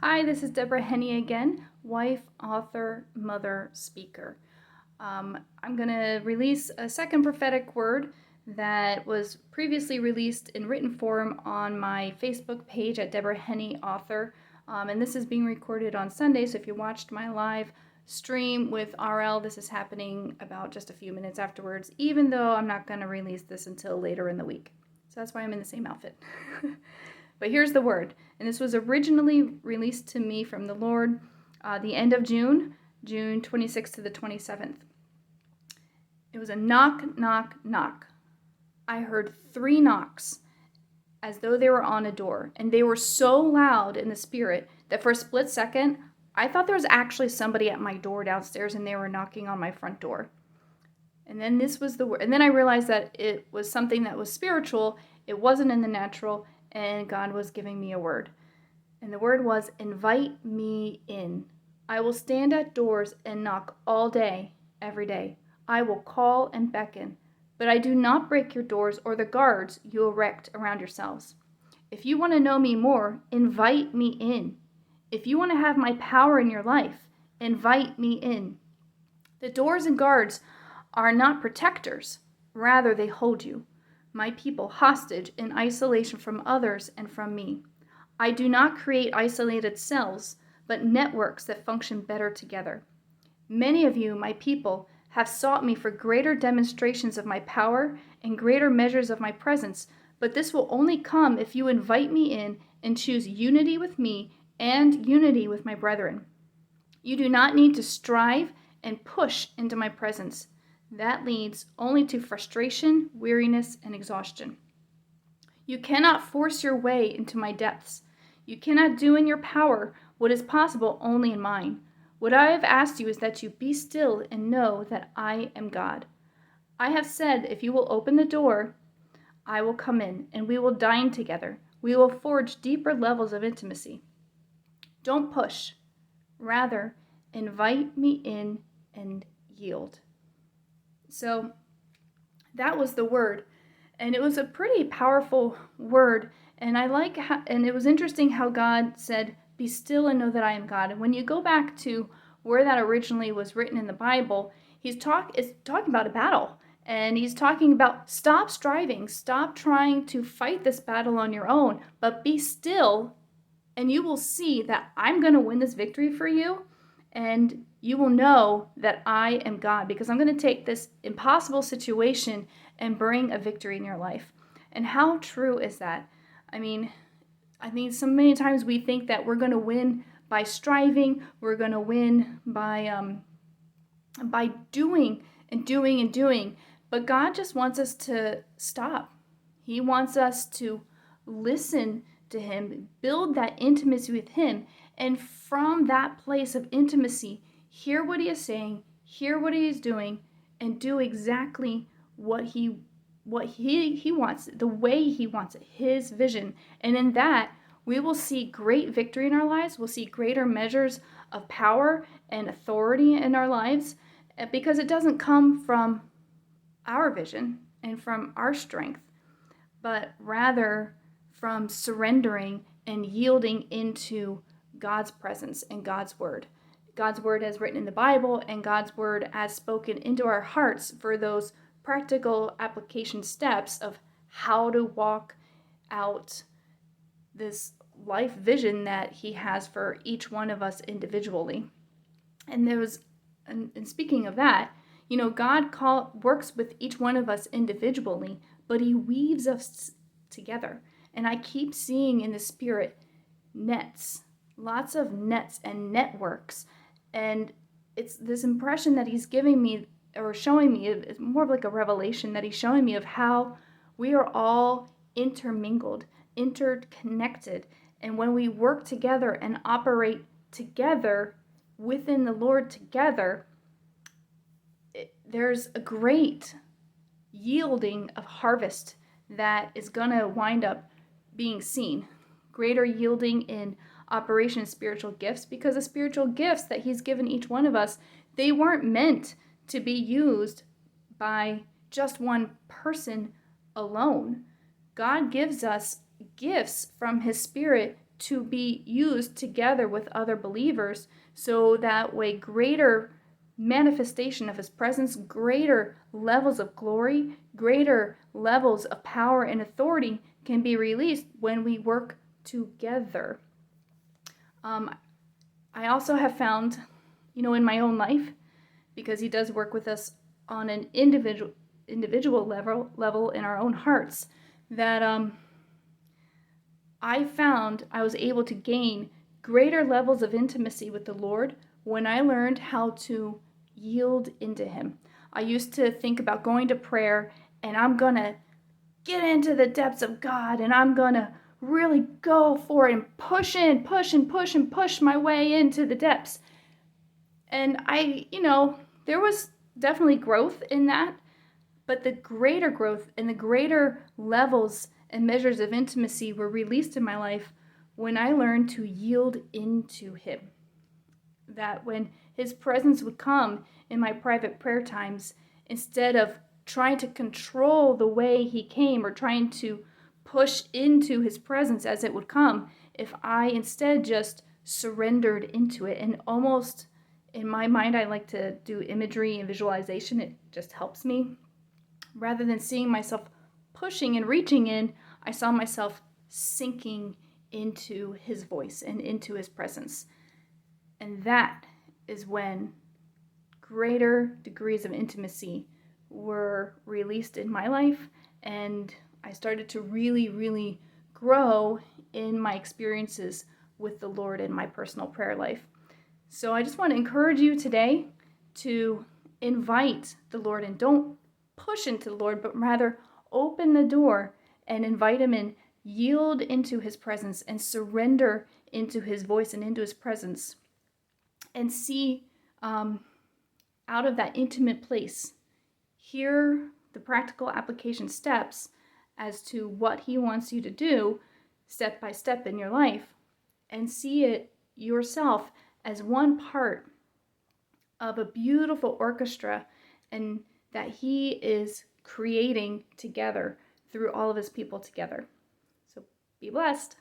Hi, this is Deborah Henney again, wife, author, mother, speaker. I'm going to release a second prophetic word that was previously released in written form on my Facebook page at Deborah Henney Author. And this is being recorded on Sunday, so if you watched my live stream with RL, this is happening about just a few minutes afterwards, even though I'm not going to release this until later in the week. So that's why I'm in the same outfit. But here's the word. And this was originally released to me from the Lord the end of June 26th to the 27th. It was a knock, knock, knock. I heard 3 knocks as though they were on a door. And they were so loud in the spirit that for a split second, I thought there was actually somebody at my door downstairs and they were knocking on my front door. And then this was the word. And then I realized that it was something that was spiritual. It wasn't in the natural. And God was giving me a word. And the word was, invite me in. I will stand at doors and knock all day, every day. I will call and beckon, but I do not break your doors or the guards you erect around yourselves. If you want to know me more, invite me in. If you want to have my power in your life, invite me in. The doors and guards are not protectors, rather they hold you, my people, hostage in isolation from others and from me. I do not create isolated cells, but networks that function better together. Many of you, my people, have sought me for greater demonstrations of my power and greater measures of my presence, but this will only come if you invite me in and choose unity with me and unity with my brethren. You do not need to strive and push into my presence. That leads only to frustration, weariness, and exhaustion. You cannot force your way into my depths. You cannot do in your power what is possible only in mine. What I have asked you is that you be still and know that I am God. I have said, if you will open the door, I will come in and we will dine together. We will forge deeper levels of intimacy. Don't push. Rather, invite me in and yield. So that was the word. And it was a pretty powerful word. And and it was interesting how God said, be still and know that I am God. And when you go back to where that originally was written in the Bible, it's talking about a battle. And he's talking about stop striving, stop trying to fight this battle on your own, but be still and you will see that I'm going to win this victory for you. And you will know that I am God because I'm going to take this impossible situation and bring a victory in your life. And how true is that? I mean, so many times we think that we're going to win by striving, we're going to win by doing and doing and doing. But God just wants us to stop. He wants us to listen to him, build that intimacy with him, and from that place of intimacy, hear what he is saying, hear what he is doing, and do exactly what he wants, the way he wants it, his vision. And in that, we will see great victory in our lives. We'll see greater measures of power and authority in our lives because it doesn't come from our vision and from our strength, but rather from surrendering and yielding into God's presence and God's word. God's word as written in the Bible and God's word as spoken into our hearts for those practical application steps of how to walk out this life vision that he has for each one of us individually. And speaking of that, God works with each one of us individually, but he weaves us together. And I keep seeing in the spirit nets, lots of nets and networks. And it's this impression that he's giving me or showing me, it's more of like a revelation that he's showing me of how we are all intermingled, interconnected. And when we work together and operate together within the Lord together, there's a great yielding of harvest that is going to wind up being seen. Greater yielding in Operation Spiritual Gifts, because the spiritual gifts that he's given each one of us, they weren't meant to be used by just one person alone. God gives us gifts from his spirit to be used together with other believers, so that way greater manifestation of his presence, greater levels of glory, greater levels of power and authority can be released when we work together. I also have found, in my own life, because he does work with us on an individual level in our own hearts, that I found I was able to gain greater levels of intimacy with the Lord when I learned how to yield into him. I used to think about going to prayer and I'm going to get into the depths of God and I'm going to really go for it and push my way into the depths. And there was definitely growth in that, but the greater growth and the greater levels and measures of intimacy were released in my life when I learned to yield into him. That when his presence would come in my private prayer times, instead of trying to control the way he came or trying to push into his presence as it would come, if I instead just surrendered into it, and almost in my mind, I like to do imagery and visualization. It just helps me. Rather than seeing myself pushing and reaching in, I saw myself sinking into his voice and into his presence. And that is when greater degrees of intimacy were released in my life, and I started to really, really grow in my experiences with the Lord in my personal prayer life. So I just want to encourage you today to invite the Lord, and don't push into the Lord, but rather open the door and invite him in, yield into his presence and surrender into his voice and into his presence, and see out of that intimate place, hear the practical application steps as to what he wants you to do step by step in your life, and see it yourself as one part of a beautiful orchestra, and that he is creating together through all of his people together. So be blessed.